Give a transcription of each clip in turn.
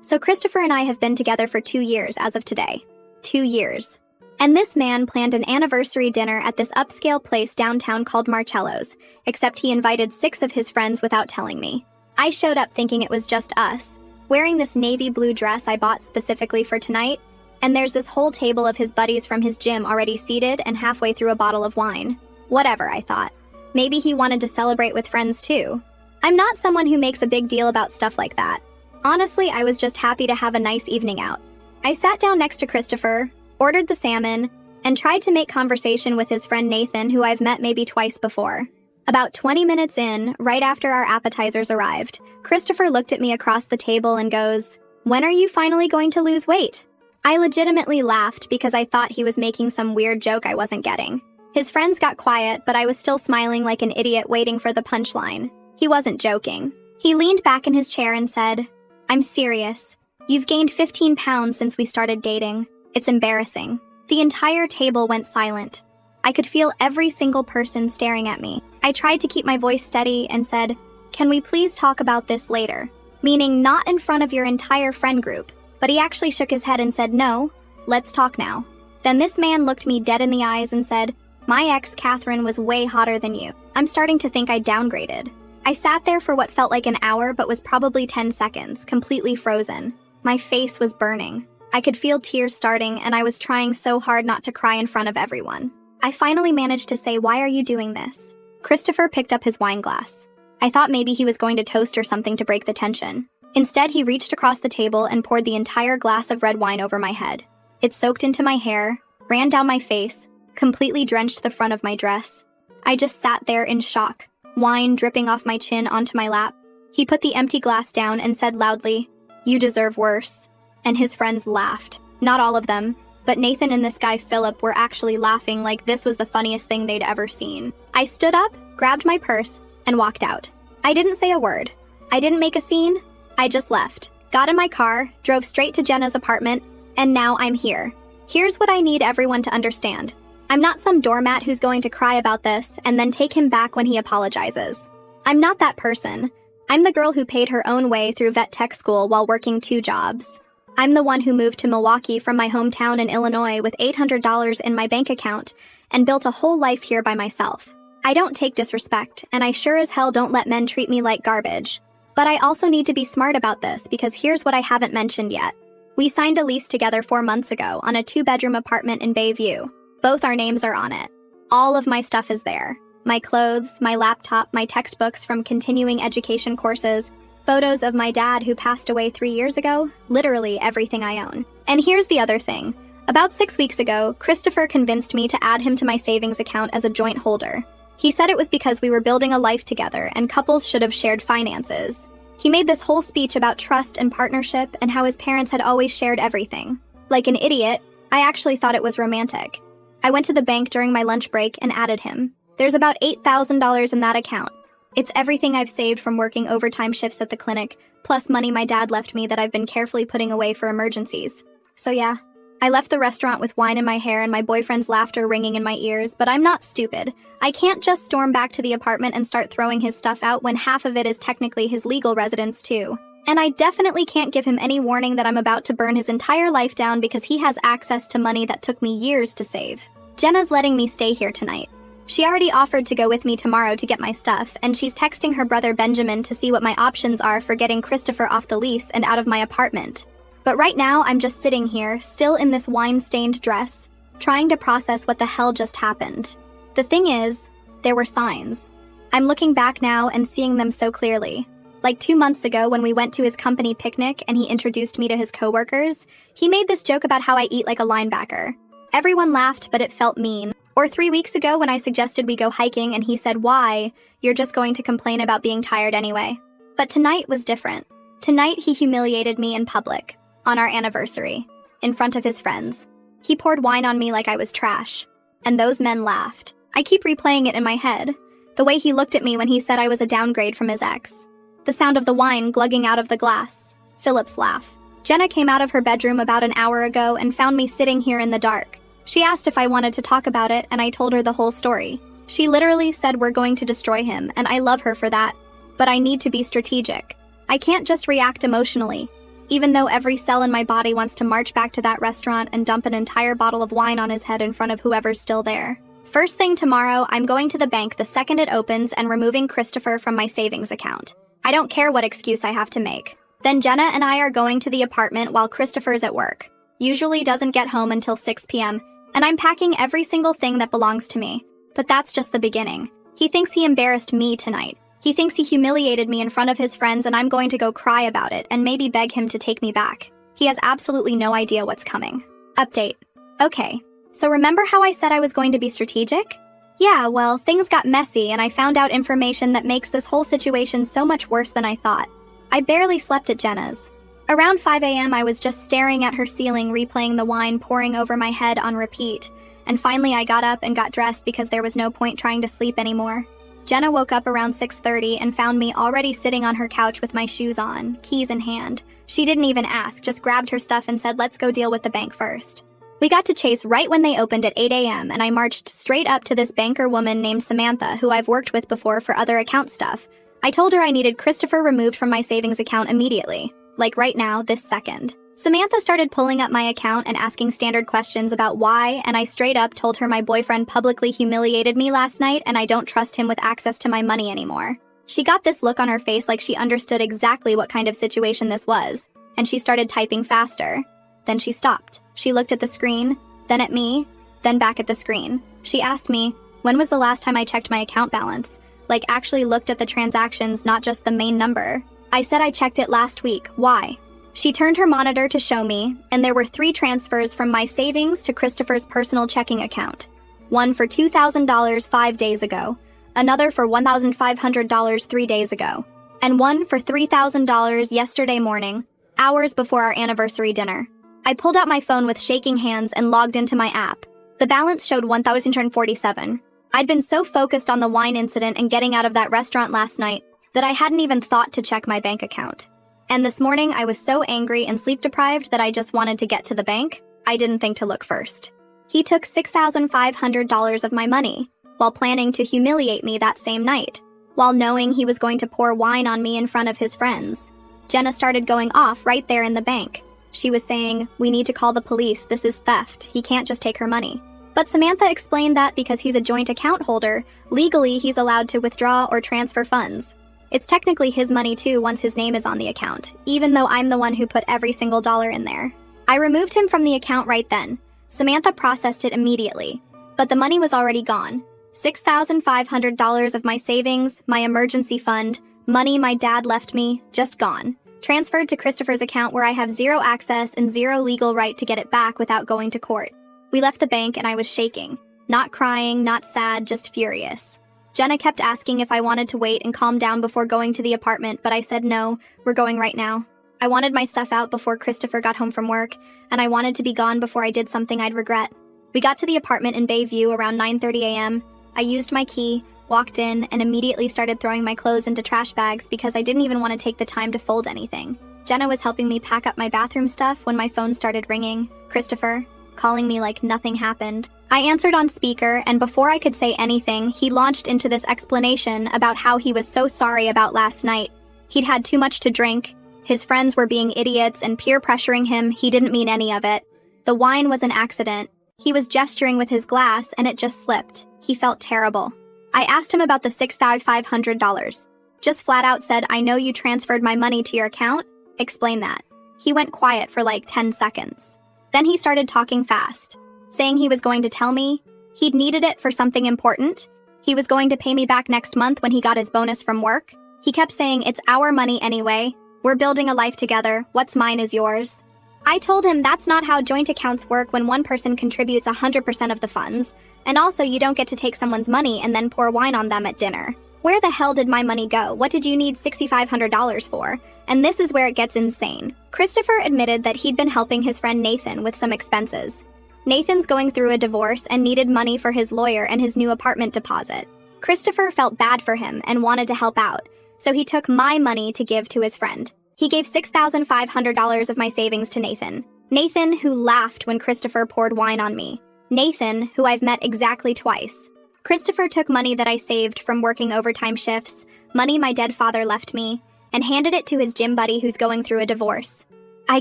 So Christopher and I have been together for 2 years as of today. 2 years. And this man planned an anniversary dinner at this upscale place downtown called Marcello's, except he invited 6 of his friends without telling me. I showed up thinking it was just us, wearing this navy blue dress I bought specifically for tonight, and there's this whole table of his buddies from his gym already seated and halfway through a bottle of wine. Whatever, I thought. Maybe he wanted to celebrate with friends too. I'm not someone who makes a big deal about stuff like that. Honestly, I was just happy to have a nice evening out. I sat down next to Christopher, ordered the salmon, and tried to make conversation with his friend Nathan, who I've met maybe twice before. About 20 minutes in, right after our appetizers arrived, Christopher looked at me across the table and goes, "When are you finally going to lose weight?" I legitimately laughed because I thought he was making some weird joke I wasn't getting. His friends got quiet, but I was still smiling like an idiot waiting for the punchline. He wasn't joking. He leaned back in his chair and said, "I'm serious. You've gained 15 pounds since we started dating. It's embarrassing." The entire table went silent. I could feel every single person staring at me. I tried to keep my voice steady and said, "Can we please talk about this later?" Meaning not in front of your entire friend group. But he actually shook his head and said, "No, let's talk now." Then this man looked me dead in the eyes and said, "My ex, Catherine, was way hotter than you." I'm starting to think I downgraded. I sat there for what felt like an hour but was probably 10 seconds, completely frozen. My face was burning. I could feel tears starting, and I was trying so hard not to cry in front of everyone. I finally managed to say, "Why are you doing this?" Christopher picked up his wine glass. I thought maybe he was going to toast or something to break the tension. Instead, he reached across the table and poured the entire glass of red wine over my head. It soaked into my hair, ran down my face, completely drenched the front of my dress. I just sat there in shock, wine dripping off my chin onto my lap. He put the empty glass down and said loudly, "You deserve worse." And his friends laughed. Not all of them, but Nathan and this guy Philip were actually laughing like this was the funniest thing they'd ever seen. I stood up, grabbed my purse, and walked out. I didn't say a word. I didn't make a scene. I just left, got in my car, drove straight to Jenna's apartment, and now I'm here. Here's what I need everyone to understand. I'm not some doormat who's going to cry about this and then take him back when he apologizes. I'm not that person. I'm the girl who paid her own way through vet tech school while working 2 jobs. I'm the one who moved to Milwaukee from my hometown in Illinois with $800 in my bank account and built a whole life here by myself. I don't take disrespect, and I sure as hell don't let men treat me like garbage. But I also need to be smart about this because here's what I haven't mentioned yet. We signed a lease together 4 months ago on a 2-bedroom apartment in Bayview. Both our names are on it. All of my stuff is there. My clothes, my laptop, my textbooks from continuing education courses, photos of my dad who passed away 3 years ago, literally everything I own. And here's the other thing. About 6 weeks ago, Christopher convinced me to add him to my savings account as a joint holder. He said it was because we were building a life together and couples should have shared finances. He made this whole speech about trust and partnership and how his parents had always shared everything. Like an idiot, I actually thought it was romantic. I went to the bank during my lunch break and added him. There's about $8,000 in that account. It's everything I've saved from working overtime shifts at the clinic, plus money my dad left me that I've been carefully putting away for emergencies. So yeah, I left the restaurant with wine in my hair and my boyfriend's laughter ringing in my ears, but I'm not stupid. I can't just storm back to the apartment and start throwing his stuff out when half of it is technically his legal residence too. And I definitely can't give him any warning that I'm about to burn his entire life down because he has access to money that took me years to save. Jenna's letting me stay here tonight. She already offered to go with me tomorrow to get my stuff, and she's texting her brother Benjamin to see what my options are for getting Christopher off the lease and out of my apartment. But right now, I'm just sitting here, still in this wine-stained dress, trying to process what the hell just happened. The thing is, there were signs. I'm looking back now and seeing them so clearly. Like 2 months ago when we went to his company picnic and he introduced me to his coworkers, he made this joke about how I eat like a linebacker. Everyone laughed, but it felt mean. Or 3 weeks ago when I suggested we go hiking and he said, "Why? You're just going to complain about being tired anyway." But tonight was different. Tonight he humiliated me in public. On our anniversary, in front of his friends. He poured wine on me like I was trash. And those men laughed. I keep replaying it in my head. The way he looked at me when he said I was a downgrade from his ex. The sound of the wine glugging out of the glass. Philip's laugh. Jenna came out of her bedroom about an hour ago and found me sitting here in the dark. She asked if I wanted to talk about it, and I told her the whole story. She literally said we're going to destroy him, and I love her for that. But I need to be strategic. I can't just react emotionally. even though every cell in my body wants to march back to that restaurant and dump an entire bottle of wine on his head in front of whoever's still there. First thing tomorrow, I'm going to the bank the second it opens and removing Christopher from my savings account. I don't care what excuse I have to make. Then Jenna and I are going to the apartment while Christopher's at work. Usually doesn't get home until 6 p.m., and I'm packing every single thing that belongs to me. But that's just the beginning. He thinks he embarrassed me tonight. He thinks he humiliated me in front of his friends, and I'm going to go cry about it and maybe beg him to take me back. He has absolutely no idea what's coming. Update. Okay, so remember how I said I was going to be strategic? Yeah, well, things got messy and I found out information that makes this whole situation so much worse than I thought. I barely slept at Jenna's. Around 5 a.m. I was just staring at her ceiling, replaying the wine pouring over my head on repeat. And finally I got up and got dressed because there was no point trying to sleep anymore. Jenna woke up around 6:30 and found me already sitting on her couch with my shoes on, keys in hand. She didn't even ask, just grabbed her stuff and said, "Let's go deal with the bank first." We got to Chase right when they opened at 8 a.m. and I marched straight up to this banker woman named Samantha, who I've worked with before for other account stuff. I told her I needed Christopher removed from my savings account immediately, like right now, this second. Samantha started pulling up my account and asking standard questions about why, and I straight up told her my boyfriend publicly humiliated me last night and I don't trust him with access to my money anymore. She got this look on her face like she understood exactly what kind of situation this was, and she started typing faster. Then she stopped. She looked at the screen, then at me, then back at the screen. She asked me, when was the last time I checked my account balance? Like actually looked at the transactions, not just the main number. I said I checked it last week. Why? She turned her monitor to show me, and there were 3 transfers from my savings to Christopher's personal checking account. One for $2,000 5 days ago, another for $1,500 3 days ago, and one for $3,000 yesterday morning, hours before our anniversary dinner. I pulled out my phone with shaking hands and logged into my app. The balance showed $1,047. I'd been so focused on the wine incident and getting out of that restaurant last night that I hadn't even thought to check my bank account. And this morning, I was so angry and sleep-deprived that I just wanted to get to the bank. I didn't think to look first. He took $6,500 of my money, while planning to humiliate me that same night, while knowing he was going to pour wine on me in front of his friends. Jenna started going off right there in the bank. She was saying, "We need to call the police, this is theft, he can't just take her money." But Samantha explained that because he's a joint account holder, legally he's allowed to withdraw or transfer funds. It's technically his money too once his name is on the account, even though I'm the one who put every single dollar in there. I removed him from the account right then. Samantha processed it immediately, but the money was already gone. $6,500 of my savings, my emergency fund, money my dad left me, just gone. Transferred to Christopher's account where I have zero access and zero legal right to get it back without going to court. We left the bank and I was shaking. Not crying, not sad, just furious. Jenna kept asking if I wanted to wait and calm down before going to the apartment, but I said no, we're going right now. I wanted my stuff out before Christopher got home from work, and I wanted to be gone before I did something I'd regret. We got to the apartment in Bayview around 9:30 a.m. I used my key, walked in, and immediately started throwing my clothes into trash bags because I didn't even want to take the time to fold anything. Jenna was helping me pack up my bathroom stuff when my phone started ringing. Christopher, calling me like nothing happened. I answered on speaker, and before I could say anything, he launched into this explanation about how he was so sorry about last night. He'd had too much to drink, his friends were being idiots and peer pressuring him, he didn't mean any of it. The wine was an accident. He was gesturing with his glass and it just slipped. He felt terrible. I asked him about the $6,500. Just flat out said, "I know you transferred my money to your account." Explain that. He went quiet for like 10 seconds. Then he started talking fast, saying he was going to tell me he'd needed it for something important. He was going to pay me back next month when he got his bonus from work. He kept saying, "It's our money anyway. We're building a life together. What's mine is yours." I told him that's not how joint accounts work when one person contributes 100% of the funds. And also, you don't get to take someone's money and then pour wine on them at dinner. Where the hell did my money go? What did you need $6,500 for? And this is where it gets insane. Christopher admitted that he'd been helping his friend Nathan with some expenses. Nathan's going through a divorce and needed money for his lawyer and his new apartment deposit. Christopher felt bad for him and wanted to help out, so he took my money to give to his friend. He gave $6,500 of my savings to Nathan. Nathan, who laughed when Christopher poured wine on me. Nathan, who I've met exactly twice. Christopher took money that I saved from working overtime shifts, money my dead father left me, and handed it to his gym buddy who's going through a divorce. I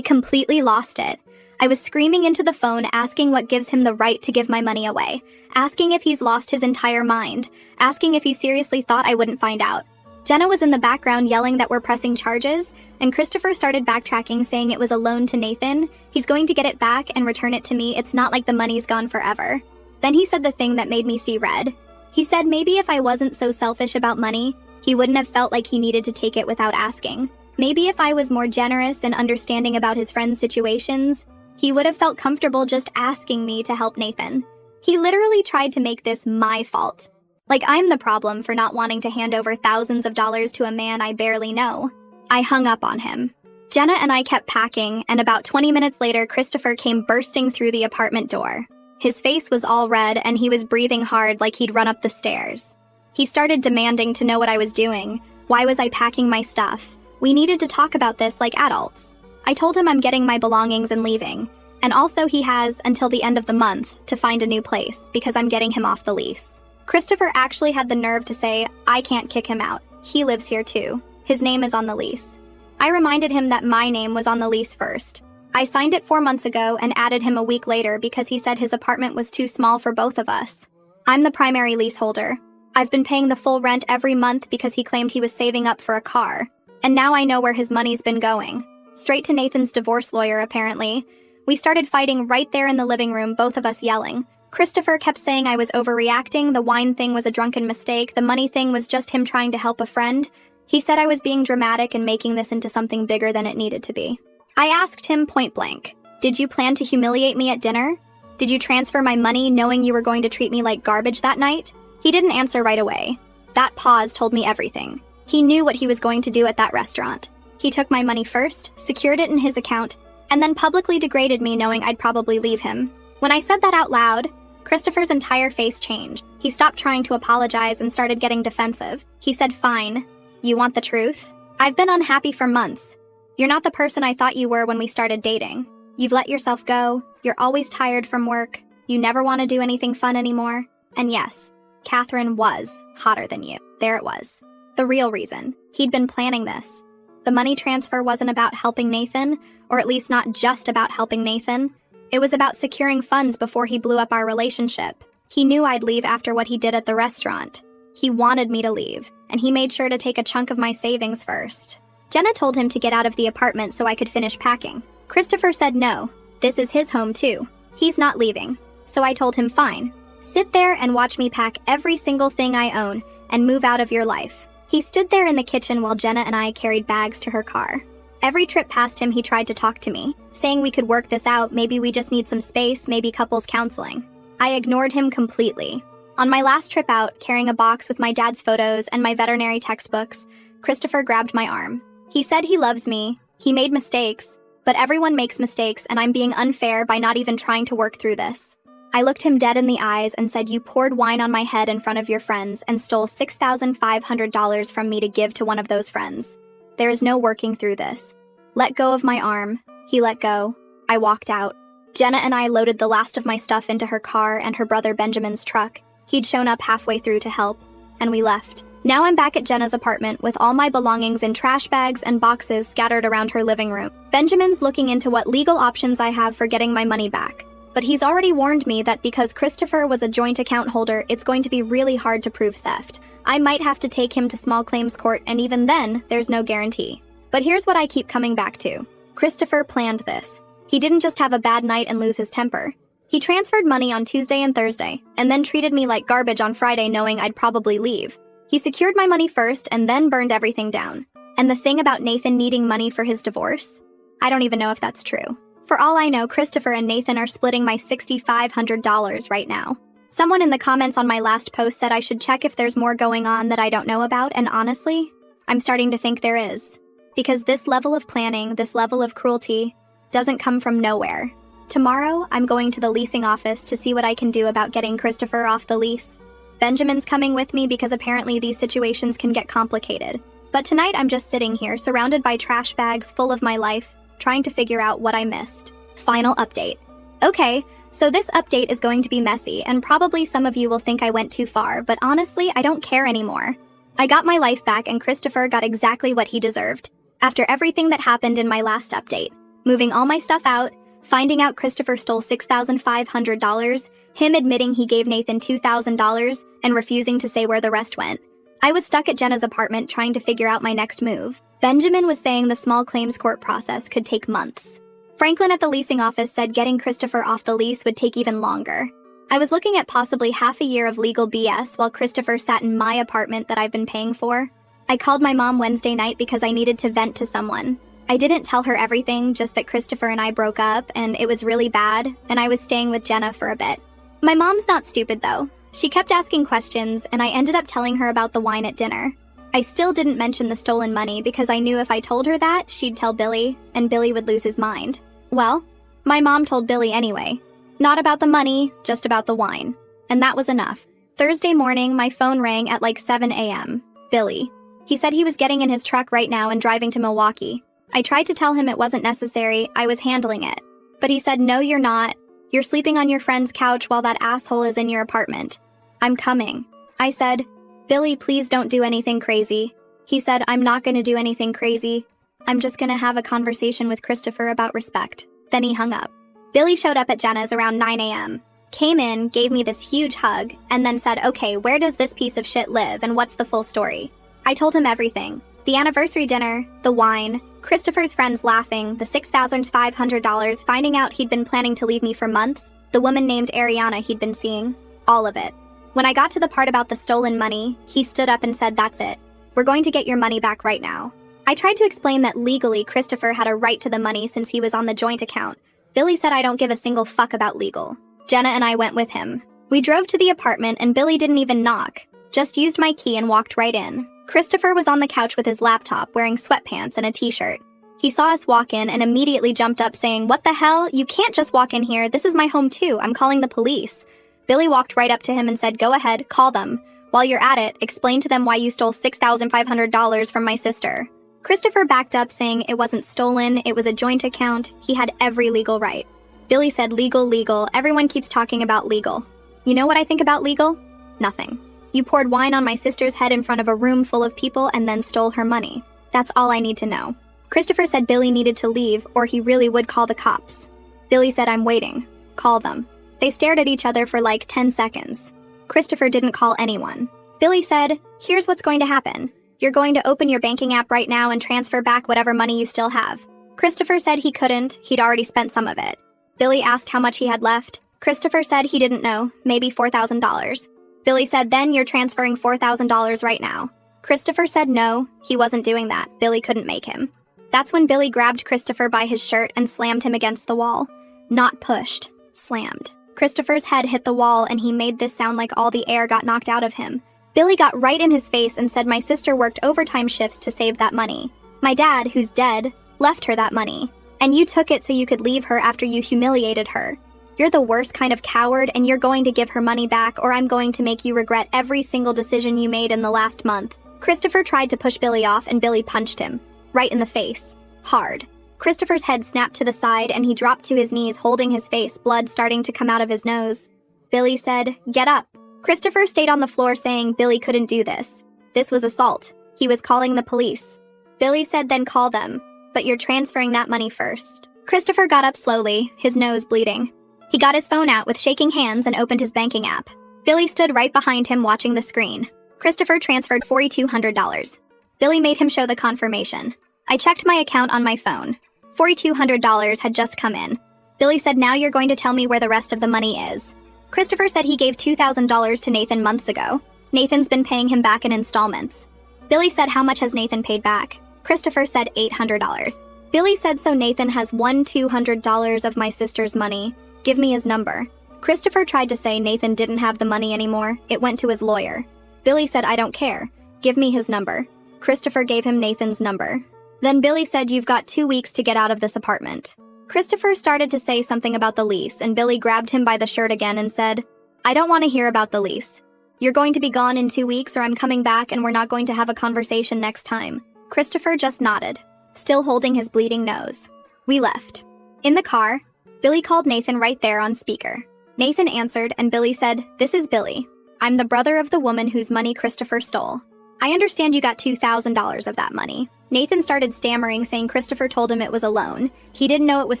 completely lost it. I was screaming into the phone, asking what gives him the right to give my money away, asking if he's lost his entire mind, asking if he seriously thought I wouldn't find out. Jenna was in the background yelling that we're pressing charges, and Christopher started backtracking, saying it was a loan to Nathan. He's going to get it back and return it to me. It's not like the money's gone forever. Then he said the thing that made me see red. He said maybe if I wasn't so selfish about money, he wouldn't have felt like he needed to take it without asking. Maybe if I was more generous and understanding about his friends' situations, he would have felt comfortable just asking me to help Nathan. He literally tried to make this my fault. Like I'm the problem for not wanting to hand over thousands of dollars to a man I barely know. I hung up on him. Jenna and I kept packing, and about 20 minutes later, Christopher came bursting through the apartment door. His face was all red, and he was breathing hard like he'd run up the stairs. He started demanding to know what I was doing. Why was I packing my stuff? We needed to talk about this like adults. I told him I'm getting my belongings and leaving, and also he has until the end of the month to find a new place because I'm getting him off the lease. Christopher actually had the nerve to say, I can't kick him out. He lives here too. His name is on the lease. I reminded him that my name was on the lease first. I signed it 4 months ago and added him a week later because he said his apartment was too small for both of us. I'm the primary leaseholder. I've been paying the full rent every month because he claimed he was saving up for a car. And now I know where his money's been going. Straight to Nathan's divorce lawyer, apparently. We started fighting right there in the living room, both of us yelling. Christopher kept saying I was overreacting, the wine thing was a drunken mistake, the money thing was just him trying to help a friend. He said I was being dramatic and making this into something bigger than it needed to be. I asked him point blank, did you plan to humiliate me at dinner? Did you transfer my money knowing you were going to treat me like garbage that night? He didn't answer right away. That pause told me everything. He knew what he was going to do at that restaurant. He took my money first, secured it in his account, and then publicly degraded me knowing I'd probably leave him. When I said that out loud, Christopher's entire face changed. He stopped trying to apologize and started getting defensive. He said, fine. You want the truth? I've been unhappy for months. You're not the person I thought you were when we started dating. You've let yourself go. You're always tired from work. You never want to do anything fun anymore. And yes, Catherine was hotter than you. There it was. The real reason. He'd been planning this. The money transfer wasn't about helping Nathan, or at least not just about helping Nathan. It was about securing funds before he blew up our relationship. He knew I'd leave after what he did at the restaurant. He wanted me to leave, and he made sure to take a chunk of my savings first. Jenna told him to get out of the apartment so I could finish packing. Christopher said no. This is his home too. He's not leaving. So I told him fine. Sit there and watch me pack every single thing I own and move out of your life. He stood there in the kitchen while Jenna and I carried bags to her car. Every trip past him, he tried to talk to me, saying we could work this out, maybe we just need some space, maybe couples counseling. I ignored him completely. On my last trip out, carrying a box with my dad's photos and my veterinary textbooks, Christopher grabbed my arm. He said he loves me, he made mistakes, but everyone makes mistakes and I'm being unfair by not even trying to work through this. I looked him dead in the eyes and said, you poured wine on my head in front of your friends and stole $6,500 from me to give to one of those friends. There is no working through this. Let go of my arm. He let go. I walked out. Jenna and I loaded the last of my stuff into her car and her brother Benjamin's truck. He'd shown up halfway through to help, and we left. Now I'm back at Jenna's apartment with all my belongings in trash bags and boxes scattered around her living room. Benjamin's looking into what legal options I have for getting my money back. But he's already warned me that because Christopher was a joint account holder, it's going to be really hard to prove theft. I might have to take him to small claims court, and even then, there's no guarantee. But here's what I keep coming back to. Christopher planned this. He didn't just have a bad night and lose his temper. He transferred money on Tuesday and Thursday, and then treated me like garbage on Friday knowing I'd probably leave. He secured my money first and then burned everything down. And the thing about Nathan needing money for his divorce? I don't even know if that's true. For all I know, Christopher and Nathan are splitting my $6,500 right now. Someone in the comments on my last post said I should check if there's more going on that I don't know about, and honestly, I'm starting to think there is. Because this level of planning, this level of cruelty, doesn't come from nowhere. Tomorrow, I'm going to the leasing office to see what I can do about getting Christopher off the lease. Benjamin's coming with me because apparently these situations can get complicated. But tonight I'm just sitting here, surrounded by trash bags full of my life, trying to figure out what I missed. Final update. Okay, so this update is going to be messy, and probably some of you will think I went too far, but honestly, I don't care anymore. I got my life back and Christopher got exactly what he deserved. After everything that happened in my last update, moving all my stuff out, finding out Christopher stole $6,500, him admitting he gave Nathan $2,000, and refusing to say where the rest went. I was stuck at Jenna's apartment trying to figure out my next move. Benjamin was saying the small claims court process could take months. Franklin at the leasing office said getting Christopher off the lease would take even longer. I was looking at possibly half a year of legal BS while Christopher sat in my apartment that I've been paying for. I called my mom Wednesday night because I needed to vent to someone. I didn't tell her everything, just that Christopher and I broke up, and it was really bad, and I was staying with Jenna for a bit. My mom's not stupid, though. She kept asking questions, and I ended up telling her about the wine at dinner. I still didn't mention the stolen money because I knew if I told her that, she'd tell Billy, and Billy would lose his mind. Well, my mom told Billy anyway. Not about the money, just about the wine. And that was enough. Thursday morning, my phone rang at like 7 a.m. Billy. He said he was getting in his truck right now and driving to Milwaukee. I tried to tell him it wasn't necessary, I was handling it. But he said, no, you're not. You're sleeping on your friend's couch while that asshole is in your apartment. I'm coming. I said, Billy, please don't do anything crazy. He said, I'm not going to do anything crazy. I'm just going to have a conversation with Christopher about respect. Then he hung up. Billy showed up at Jenna's around 9 a.m. Came in, gave me this huge hug, and then said, okay, where does this piece of shit live and what's the full story? I told him everything. The anniversary dinner, the wine, Christopher's friends laughing, the $6,500, finding out he'd been planning to leave me for months, the woman named Ariana he'd been seeing, all of it. When I got to the part about the stolen money, he stood up and said, that's it. We're going to get your money back right now. I tried to explain that legally Christopher had a right to the money since he was on the joint account. Billy said I don't give a single fuck about legal. Jenna and I went with him. We drove to the apartment and Billy didn't even knock. Just used my key and walked right in. Christopher was on the couch with his laptop, wearing sweatpants and a t-shirt. He saw us walk in and immediately jumped up saying, what the hell? You can't just walk in here. This is my home too. I'm calling the police. Billy walked right up to him and said, go ahead, call them. While you're at it, explain to them why you stole $6,500 from my sister. Christopher backed up saying it wasn't stolen, it was a joint account. He had every legal right. Billy said, legal. Everyone keeps talking about legal. You know what I think about legal? Nothing. You poured wine on my sister's head in front of a room full of people and then stole her money. That's all I need to know. Christopher said Billy needed to leave or he really would call the cops. Billy said, I'm waiting. Call them. They stared at each other for like 10 seconds. Christopher didn't call anyone. Billy said, here's what's going to happen. You're going to open your banking app right now and transfer back whatever money you still have. Christopher said he couldn't, he'd already spent some of it. Billy asked how much he had left. Christopher said he didn't know, maybe $4,000. Billy said, then you're transferring $4,000 right now. Christopher said no, he wasn't doing that. Billy couldn't make him. That's when Billy grabbed Christopher by his shirt and slammed him against the wall. Not pushed, slammed. Christopher's head hit the wall and he made this sound like all the air got knocked out of him. Billy got right in his face and said my sister worked overtime shifts to save that money. My dad, who's dead, left her that money. And you took it so you could leave her after you humiliated her. You're the worst kind of coward and you're going to give her money back or I'm going to make you regret every single decision you made in the last month. Christopher tried to push Billy off and Billy punched him. Right in the face. Hard. Christopher's head snapped to the side and he dropped to his knees holding his face, blood starting to come out of his nose. Billy said, get up. Christopher stayed on the floor saying Billy couldn't do this. This was assault. He was calling the police. Billy said then call them, but you're transferring that money first. Christopher got up slowly, his nose bleeding. He got his phone out with shaking hands and opened his banking app. Billy stood right behind him watching the screen. Christopher transferred $4,200. Billy made him show the confirmation. I checked my account on my phone. $4,200 had just come in. Billy said now you're going to tell me where the rest of the money is. Christopher said he gave $2,000 to Nathan months ago. Nathan's been paying him back in installments. Billy said how much has Nathan paid back? Christopher said $800. Billy said so Nathan has $200 of my sister's money. Give me his number. Christopher tried to say Nathan didn't have the money anymore. It went to his lawyer. Billy said I don't care. Give me his number. Christopher gave him Nathan's number. Then Billy said you've got 2 weeks to get out of this apartment. Christopher started to say something about the lease and Billy grabbed him by the shirt again and said, I don't want to hear about the lease. You're going to be gone in 2 weeks or I'm coming back and we're not going to have a conversation next time. Christopher just nodded, still holding his bleeding nose. We left. In the car, Billy called Nathan right there on speaker. Nathan answered and Billy said, this is Billy. I'm the brother of the woman whose money Christopher stole. I understand you got $2,000 of that money. Nathan started stammering, saying Christopher told him it was a loan. He didn't know it was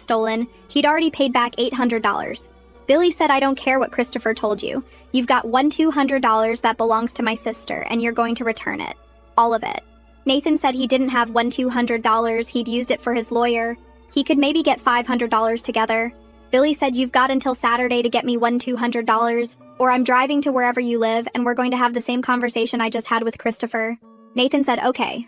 stolen. He'd already paid back $800. Billy said, I don't care what Christopher told you. You've got $200 that belongs to my sister, and you're going to return it. All of it. Nathan said he didn't have $200. He'd used it for his lawyer. He could maybe get $500 together. Billy said, you've got until Saturday to get me $200, or I'm driving to wherever you live, and we're going to have the same conversation I just had with Christopher. Nathan said, okay.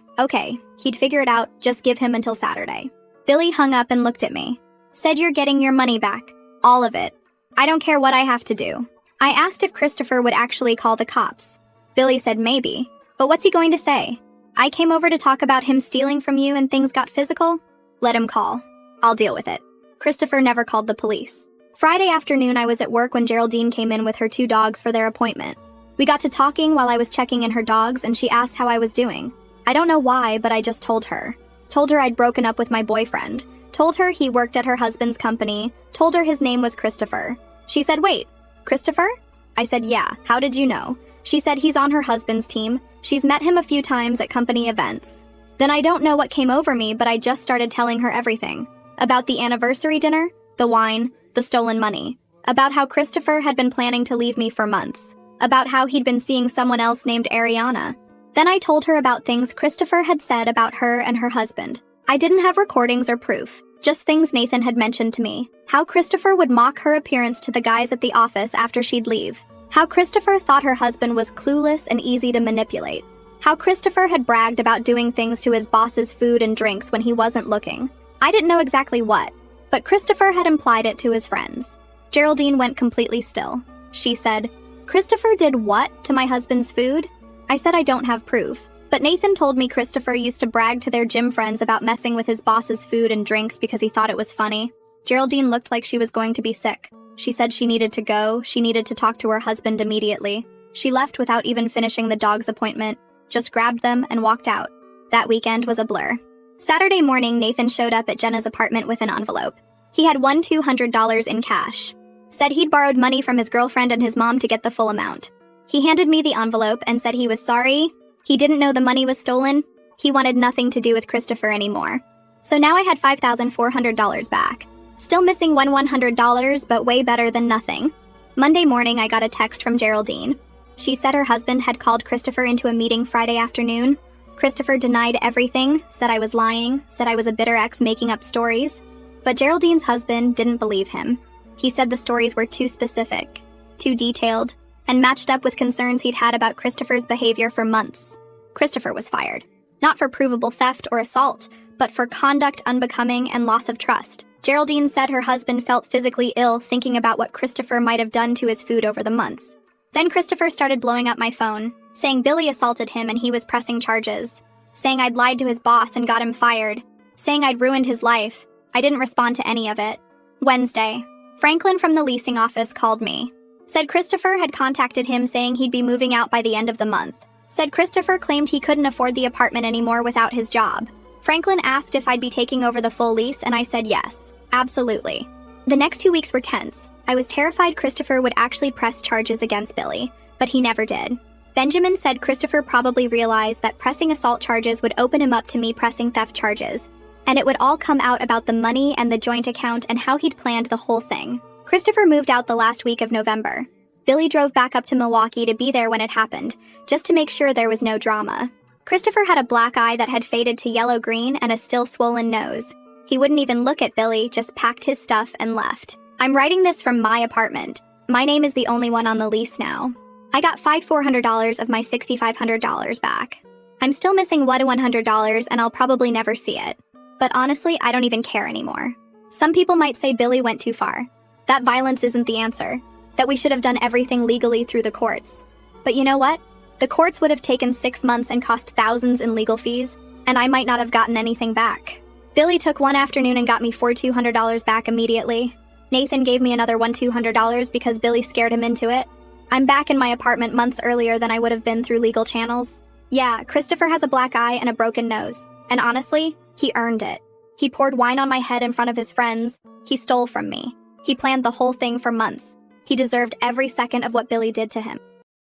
He'd figure it out, just give him until Saturday. Billy hung up and looked at me. Said, you're getting your money back. All of it. I don't care what I have to do. I asked if Christopher would actually call the cops. Billy said maybe, but what's he going to say? I came over to talk about him stealing from you and things got physical? Let him call. I'll deal with it. Christopher never called the police. Friday afternoon, I was at work when Geraldine came in with her 2 dogs for their appointment. We got to talking while I was checking in her dogs, and she asked how I was doing. I don't know why, but I just told her. Told her I'd broken up with my boyfriend. Told her he worked at her husband's company. Told her his name was Christopher. She said, wait, Christopher? I said, yeah, how did you know? She said he's on her husband's team. She's met him a few times at company events. Then I don't know what came over me, but I just started telling her everything. About the anniversary dinner, the wine, the stolen money. About how Christopher had been planning to leave me for months. About how he'd been seeing someone else named Ariana. Then I told her about things Christopher had said about her and her husband. I didn't have recordings or proof, just things Nathan had mentioned to me. How Christopher would mock her appearance to the guys at the office after she'd leave. How Christopher thought her husband was clueless and easy to manipulate. How Christopher had bragged about doing things to his boss's food and drinks when he wasn't looking. I didn't know exactly what, but Christopher had implied it to his friends. Geraldine went completely still. She said, Christopher did what to my husband's food? I said I don't have proof, but Nathan told me Christopher used to brag to their gym friends about messing with his boss's food and drinks because he thought it was funny. Geraldine looked like she was going to be sick. She said she needed to go. She needed to talk to her husband immediately. She left without even finishing the dog's appointment, just grabbed them and walked out. That weekend was a blur. Saturday morning, Nathan showed up at Jenna's apartment with an envelope. He had $200 in cash. Said he'd borrowed money from his girlfriend and his mom to get the full amount. He handed me the envelope and said he was sorry. He didn't know the money was stolen. He wanted nothing to do with Christopher anymore. So now I had $5,400 back. Still missing $100, but way better than nothing. Monday morning, I got a text from Geraldine. She said her husband had called Christopher into a meeting Friday afternoon. Christopher denied everything, said I was lying, said I was a bitter ex making up stories. But Geraldine's husband didn't believe him. He said the stories were too specific, too detailed, and matched up with concerns he'd had about Christopher's behavior for months. Christopher was fired. Not for provable theft or assault, but for conduct unbecoming and loss of trust. Geraldine said her husband felt physically ill thinking about what Christopher might have done to his food over the months. Then Christopher started blowing up my phone, saying Billy assaulted him and he was pressing charges, saying I'd lied to his boss and got him fired, saying I'd ruined his life. I didn't respond to any of it. Wednesday, Franklin from the leasing office called me. Said Christopher had contacted him saying he'd be moving out by the end of the month. Said Christopher claimed he couldn't afford the apartment anymore without his job. Franklin asked if I'd be taking over the full lease and I said yes, absolutely. The next 2 weeks were tense. I was terrified Christopher would actually press charges against Billy, but he never did. Benjamin said Christopher probably realized that pressing assault charges would open him up to me pressing theft charges, and it would all come out about the money and the joint account and how he'd planned the whole thing. Christopher moved out the last week of November. Billy drove back up to Milwaukee to be there when it happened, just to make sure there was no drama. Christopher had a black eye that had faded to yellow-green and a still swollen nose. He wouldn't even look at Billy, just packed his stuff and left. I'm writing this from my apartment. My name is the only one on the lease now. I got $400 of my $6,500 back. I'm still missing $100 and I'll probably never see it. But honestly, I don't even care anymore. Some people might say Billy went too far. That violence isn't the answer. That we should have done everything legally through the courts. But you know what? The courts would have taken 6 months and cost thousands in legal fees, and I might not have gotten anything back. Billy took one afternoon and got me $200 back immediately. Nathan gave me another $200 because Billy scared him into it. I'm back in my apartment months earlier than I would have been through legal channels. Yeah, Christopher has a black eye and a broken nose. And honestly, he earned it. He poured wine on my head in front of his friends. He stole from me. He planned the whole thing for months. He deserved every second of what Billy did to him.